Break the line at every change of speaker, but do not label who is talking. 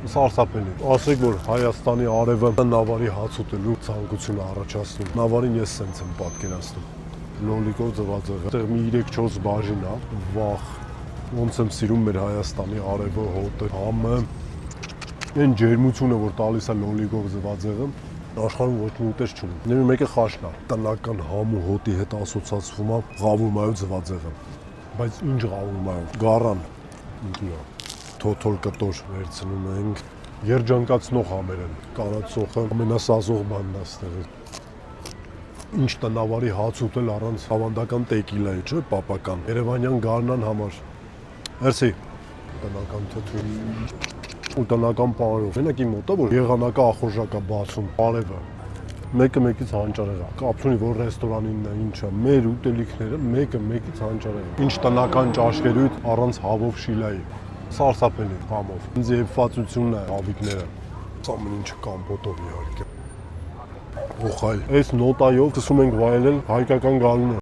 Սարսափելի։ Ասեք, որ Հայաստանի արևը նավարի հաց ուտելու ցանկություն առաջացնում։ Նավարին ես սենց եմ պատկերացնում։ Լոլիկով ձվածեղը։ Այդտեղ մի 3-4 բաժին է, վախ։ Ոնց եմ սիրում մեր Հայաստանի արևը, հոտը, համը։ Այն ջերմությունը, որ տալիս է լոլիկով ձվածեղը, աշխարհում ոչ մի ուտես չունի։ Նույն մեկը խաշն է։ Տնական համ ու հոտի հետ ասոցացվում է ղավուրմայով ձվածեղը։ Բայց ինչ ղավուրմայով։ Գառան։ Ինքնա։ Թոթոլ կտոր վերցնում ենք։ Երջանկացնող համեր են։ Կանացողը ամենասազող բանն է ստեղը։ Ինչ տնավարի հաց ուտել առանց ավանդական տեկիլայի, չէ՞, պապական։ Երևանյան գարնան համար։ Մերսի։ Տնական թթու ու տնական պարով։ Մենակ իմ մոտ է, որ եղանակը ախորժակ է բացում, արևը։ Մեկը մեկից հանճարեղ է։ Կապ չունի, որ ռեստորանինն է, ինչա։ Մեր ուտելիքները մեկը մեկից հանճարեղ է։ Ինչ տնական ճաշկերույթ առանց հավով շիլայի։ Սարսափելի համով։ Ինձ եփվածությունն է հավիկները։ Ամեն ինչը կամպոտով իհարկե։ Օխայ։ Այս նոտայով սկսում ենք վայելել հայկական գարունը։